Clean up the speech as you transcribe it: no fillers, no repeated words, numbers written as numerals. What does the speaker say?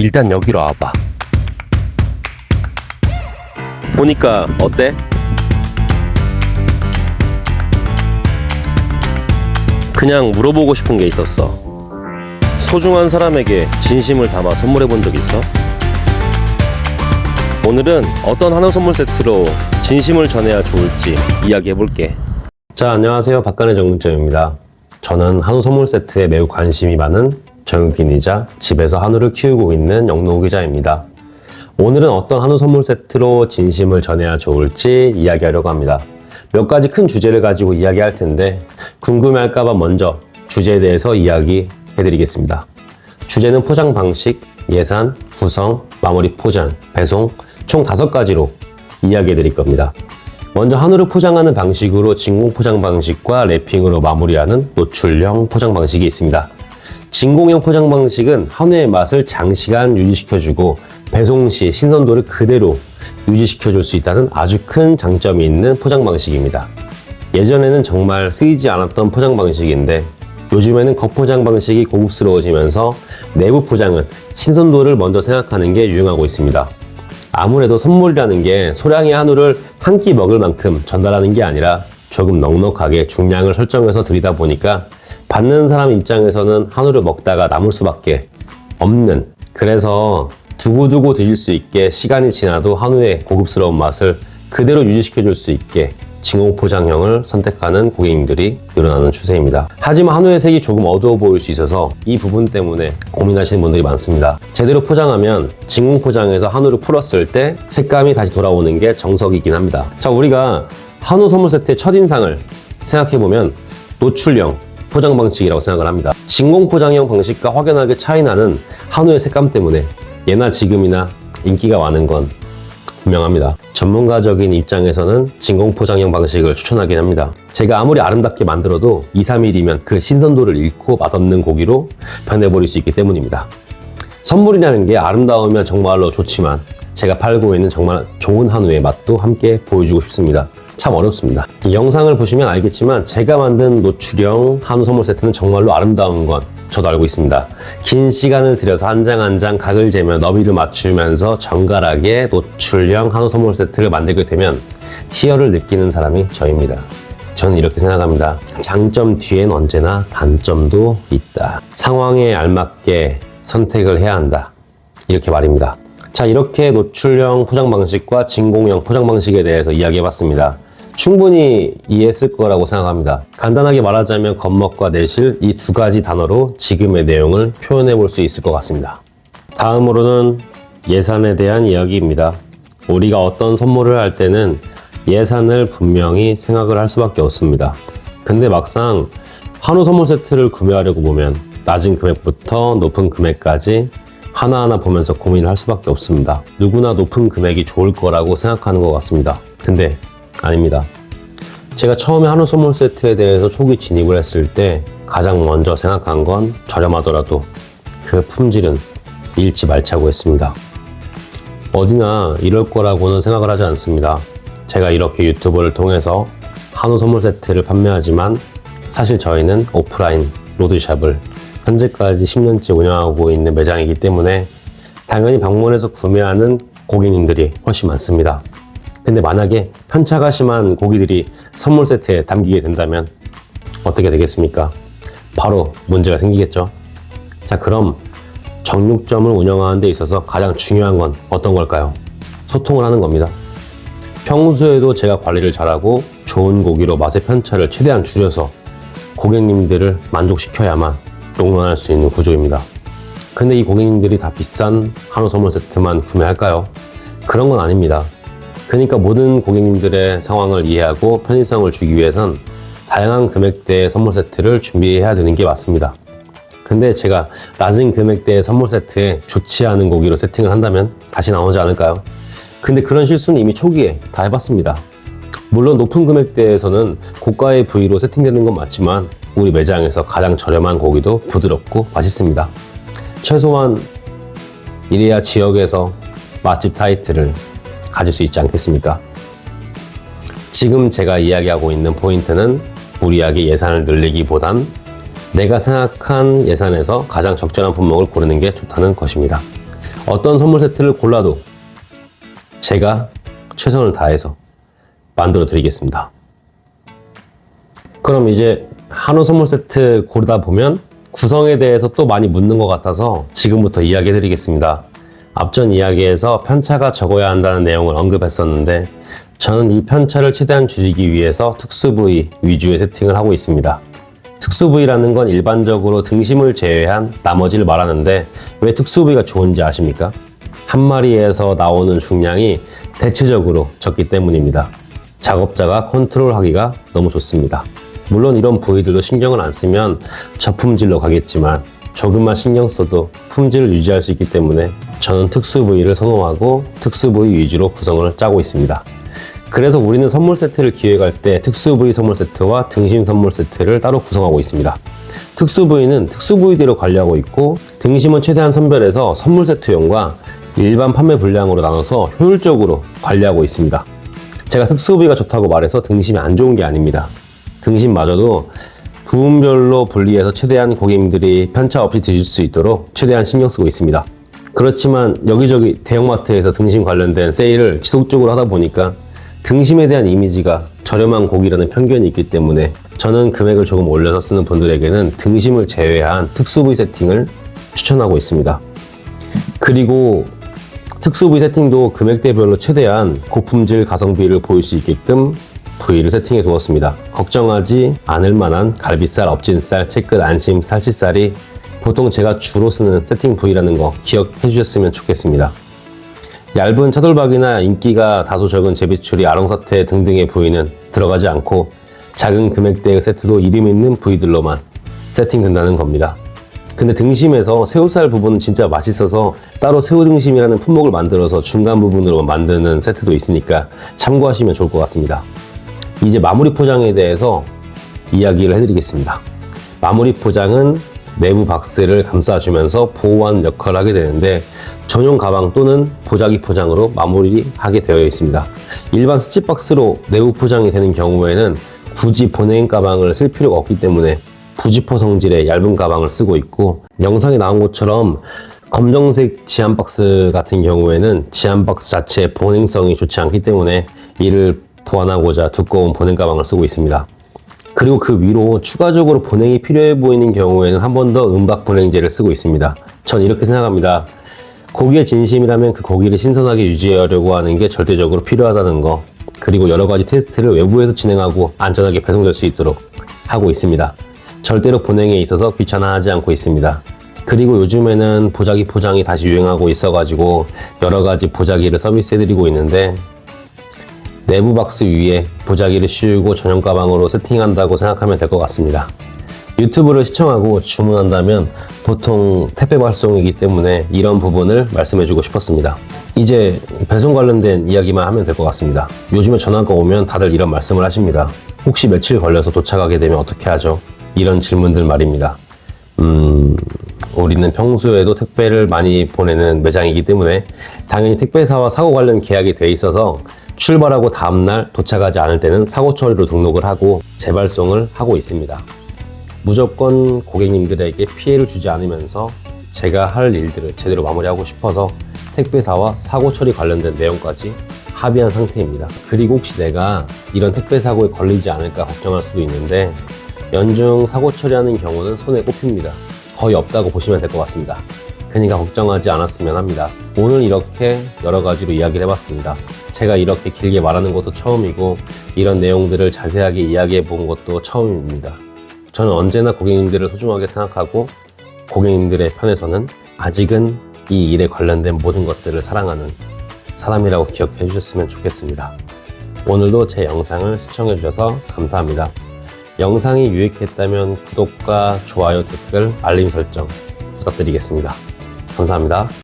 일단 여기로 와봐. 보니까 어때? 그냥 물어보고 싶은 게 있었어. 소중한 사람에게 진심을 담아 선물해 본 적 있어? 오늘은 어떤 한우 선물 세트로 진심을 전해야 좋을지 이야기해 볼게. 자, 안녕하세요. 박간의 정육점입니다. 저는 한우 선물 세트에 매우 관심이 많은 정육인이자 집에서 한우를 키우고 있는 영노 기자입니다. 오늘은 어떤 한우 선물 세트로 진심을 전해야 좋을지 이야기하려고 합니다. 몇 가지 큰 주제를 가지고 이야기할 텐데 궁금해할까봐 먼저 주제에 대해서 이야기해드리겠습니다. 주제는 포장 방식, 예산, 구성, 마무리 포장, 배송 총 5가지로 이야기해드릴 겁니다. 먼저 한우를 포장하는 방식으로 진공 포장 방식과 랩핑으로 마무리하는 노출형 포장 방식이 있습니다. 진공형 포장 방식은 한우의 맛을 장시간 유지시켜주고 배송 시 신선도를 그대로 유지시켜줄 수 있다는 아주 큰 장점이 있는 포장 방식입니다. 예전에는 정말 쓰이지 않았던 포장 방식인데 요즘에는 겉포장 방식이 고급스러워지면서 내부 포장은 신선도를 먼저 생각하는 게 유행하고 있습니다. 아무래도 선물이라는 게 소량의 한우를 한 끼 먹을 만큼 전달하는 게 아니라 조금 넉넉하게 중량을 설정해서 드리다 보니까 받는 사람 입장에서는 한우를 먹다가 남을 수밖에 없는, 그래서 두고두고 드실 수 있게 시간이 지나도 한우의 고급스러운 맛을 그대로 유지시켜줄 수 있게 진공 포장형을 선택하는 고객님들이 늘어나는 추세입니다. 하지만 한우의 색이 조금 어두워 보일 수 있어서 이 부분 때문에 고민하시는 분들이 많습니다. 제대로 포장하면 진공 포장에서 한우를 풀었을 때 색감이 다시 돌아오는 게 정석이긴 합니다. 자, 우리가 한우 선물 세트의 첫인상을 생각해보면 노출형 포장 방식이라고 생각을 합니다. 진공 포장형 방식과 확연하게 차이나는 한우의 색감 때문에 예나 지금이나 인기가 많은 건 분명합니다. 전문가적인 입장에서는 진공 포장형 방식을 추천하긴 합니다. 제가 아무리 아름답게 만들어도 2, 3일이면 그 신선도를 잃고 맛없는 고기로 변해버릴 수 있기 때문입니다. 선물이라는 게 아름다우면 정말로 좋지만 제가 팔고 있는 정말 좋은 한우의 맛도 함께 보여주고 싶습니다. 참 어렵습니다. 이 영상을 보시면 알겠지만 제가 만든 노출형 한우 선물 세트는 정말로 아름다운 건 저도 알고 있습니다. 긴 시간을 들여서 한 장 한 장 각을 재며 너비를 맞추면서 정갈하게 노출형 한우 선물 세트를 만들게 되면 희열을 느끼는 사람이 저입니다. 저는 이렇게 생각합니다. 장점 뒤엔 언제나 단점도 있다. 상황에 알맞게 선택을 해야 한다. 이렇게 말입니다. 자, 이렇게 노출형 포장 방식과 진공형 포장 방식에 대해서 이야기해봤습니다. 충분히 이해했을 거라고 생각합니다. 간단하게 말하자면 겉멋과 내실 이 2가지 단어로 지금의 내용을 표현해 볼 수 있을 것 같습니다. 다음으로는 예산에 대한 이야기입니다. 우리가 어떤 선물을 할 때는 예산을 분명히 생각을 할 수밖에 없습니다. 근데 막상 한우 선물 세트를 구매하려고 보면 낮은 금액부터 높은 금액까지 하나하나 보면서 고민을 할 수밖에 없습니다. 누구나 높은 금액이 좋을 거라고 생각하는 것 같습니다. 근데 아닙니다. 제가 처음에 한우 선물 세트에 대해서 초기 진입을 했을 때 가장 먼저 생각한 건 저렴하더라도 그 품질은 잃지 말자고 했습니다. 어디나 이럴 거라고는 생각을 하지 않습니다. 제가 이렇게 유튜브를 통해서 한우 선물 세트를 판매하지만 사실 저희는 오프라인 로드샵을 현재까지 10년째 운영하고 있는 매장이기 때문에 당연히 방문해서 구매하는 고객님들이 훨씬 많습니다. 근데 만약에 편차가 심한 고기들이 선물 세트에 담기게 된다면 어떻게 되겠습니까? 바로 문제가 생기겠죠. 자, 그럼 정육점을 운영하는 데 있어서 가장 중요한 건 어떤 걸까요? 소통을 하는 겁니다. 평소에도 제가 관리를 잘하고 좋은 고기로 맛의 편차를 최대한 줄여서 고객님들을 만족시켜야만 롱런할 수 있는 구조입니다. 근데 이 고객님들이 다 비싼 한우 선물 세트만 구매할까요? 그런 건 아닙니다. 그러니까 모든 고객님들의 상황을 이해하고 편의성을 주기 위해선 다양한 금액대의 선물 세트를 준비해야 되는 게 맞습니다. 근데 제가 낮은 금액대의 선물 세트에 좋지 않은 고기로 세팅을 한다면 다시 나오지 않을까요? 근데 그런 실수는 이미 초기에 다 해봤습니다. 물론 높은 금액대에서는 고가의 부위로 세팅되는 건 맞지만 우리 매장에서 가장 저렴한 고기도 부드럽고 맛있습니다. 최소한 이래야 지역에서 맛집 타이틀을 가질 수 있지 않겠습니까? 지금 제가 이야기하고 있는 포인트는 무리하게 예산을 늘리기보단 내가 생각한 예산에서 가장 적절한 품목을 고르는 게 좋다는 것입니다. 어떤 선물 세트를 골라도 제가 최선을 다해서 만들어 드리겠습니다. 그럼 이제 한우 선물 세트 고르다 보면 구성에 대해서 또 많이 묻는 것 같아서 지금부터 이야기해 드리겠습니다. 앞전 이야기에서 편차가 적어야 한다는 내용을 언급했었는데 저는 이 편차를 최대한 줄이기 위해서 특수 부위 위주의 세팅을 하고 있습니다. 특수 부위라는 건 일반적으로 등심을 제외한 나머지를 말하는데 왜 특수 부위가 좋은지 아십니까? 한 마리에서 나오는 중량이 대체적으로 적기 때문입니다. 작업자가 컨트롤하기가 너무 좋습니다. 물론 이런 부위들도 신경을 안 쓰면 저품질로 가겠지만 조금만 신경 써도 품질을 유지할 수 있기 때문에 저는 특수 부위를 선호하고 특수 부위 위주로 구성을 짜고 있습니다. 그래서 우리는 선물 세트를 기획할 때 특수 부위 선물 세트와 등심 선물 세트를 따로 구성하고 있습니다. 특수 부위는 특수 부위대로 관리하고 있고 등심은 최대한 선별해서 선물 세트용과 일반 판매 분량으로 나눠서 효율적으로 관리하고 있습니다. 제가 특수 부위가 좋다고 말해서 등심이 안 좋은 게 아닙니다. 등심마저도 부분별로 분리해서 최대한 고객님들이 편차 없이 드실 수 있도록 최대한 신경 쓰고 있습니다. 그렇지만 여기저기 대형마트에서 등심 관련된 세일을 지속적으로 하다 보니까 등심에 대한 이미지가 저렴한 고기라는 편견이 있기 때문에 저는 금액을 조금 올려서 쓰는 분들에게는 등심을 제외한 특수 부위 세팅을 추천하고 있습니다. 그리고 특수 부위 세팅도 금액대별로 최대한 고품질 가성비를 보일 수 있게끔 부위를 세팅해 두었습니다. 걱정하지 않을 만한 갈비살, 업진살, 채끝, 안심, 살치살이 보통 제가 주로 쓰는 세팅 부위라는 거 기억해 주셨으면 좋겠습니다. 얇은 차돌박이나 인기가 다소 적은 제비추리, 아롱사태 등등의 부위는 들어가지 않고 작은 금액대의 세트도 이름 있는 부위들로만 세팅된다는 겁니다. 근데 등심에서 새우살 부분은 진짜 맛있어서 따로 새우등심이라는 품목을 만들어서 중간 부분으로 만드는 세트도 있으니까 참고하시면 좋을 것 같습니다. 이제 마무리 포장에 대해서 이야기를 해드리겠습니다. 마무리 포장은 내부 박스를 감싸주면서 보호하는 역할을 하게 되는데 전용 가방 또는 보자기 포장으로 마무리하게 되어 있습니다. 일반 스집 박스로 내부 포장이 되는 경우에는 굳이 보냉 가방을 쓸 필요가 없기 때문에 부지포 성질의 얇은 가방을 쓰고 있고 영상에 나온 것처럼 검정색 지한 박스 같은 경우에는 지한 박스 자체의 보냉성이 좋지 않기 때문에 이를 보완하고자 두꺼운 보냉 가방을 쓰고 있습니다. 그리고 그 위로 추가적으로 보냉이 필요해 보이는 경우에는 한 번 더 은박 보냉제를 쓰고 있습니다. 전 이렇게 생각합니다. 고기의 진심이라면 그 고기를 신선하게 유지하려고 하는 게 절대적으로 필요하다는 거, 그리고 여러 가지 테스트를 외부에서 진행하고 안전하게 배송될 수 있도록 하고 있습니다. 절대로 보냉에 있어서 귀찮아하지 않고 있습니다. 그리고 요즘에는 보자기 포장이 다시 유행하고 있어가지고 여러 가지 보자기를 서비스해드리고 있는데 내부 박스 위에 보자기를 씌우고 전용 가방으로 세팅한다고 생각하면 될 것 같습니다. 유튜브를 시청하고 주문한다면 보통 택배 발송이기 때문에 이런 부분을 말씀해주고 싶었습니다. 이제 배송 관련된 이야기만 하면 될 것 같습니다. 요즘에 전화가 오면 다들 이런 말씀을 하십니다. 혹시 며칠 걸려서 도착하게 되면 어떻게 하죠? 이런 질문들 말입니다. 우리는 평소에도 택배를 많이 보내는 매장이기 때문에 당연히 택배사와 사고 관련 계약이 돼 있어서 출발하고 다음날 도착하지 않을 때는 사고 처리로 등록을 하고 재발송을 하고 있습니다. 무조건 고객님들에게 피해를 주지 않으면서 제가 할 일들을 제대로 마무리하고 싶어서 택배사와 사고 처리 관련된 내용까지 합의한 상태입니다. 그리고 혹시 내가 이런 택배 사고에 걸리지 않을까 걱정할 수도 있는데 연중 사고 처리하는 경우는 손에 꼽힙니다. 거의 없다고 보시면 될 것 같습니다. 그러니까 걱정하지 않았으면 합니다. 오늘 이렇게 여러 가지로 이야기를 해봤습니다. 제가 이렇게 길게 말하는 것도 처음이고 이런 내용들을 자세하게 이야기해 본 것도 처음입니다. 저는 언제나 고객님들을 소중하게 생각하고 고객님들의 편에서는 아직은 이 일에 관련된 모든 것들을 사랑하는 사람이라고 기억해 주셨으면 좋겠습니다. 오늘도 제 영상을 시청해 주셔서 감사합니다. 영상이 유익했다면 구독과 좋아요, 댓글, 알림 설정 부탁드리겠습니다. 감사합니다.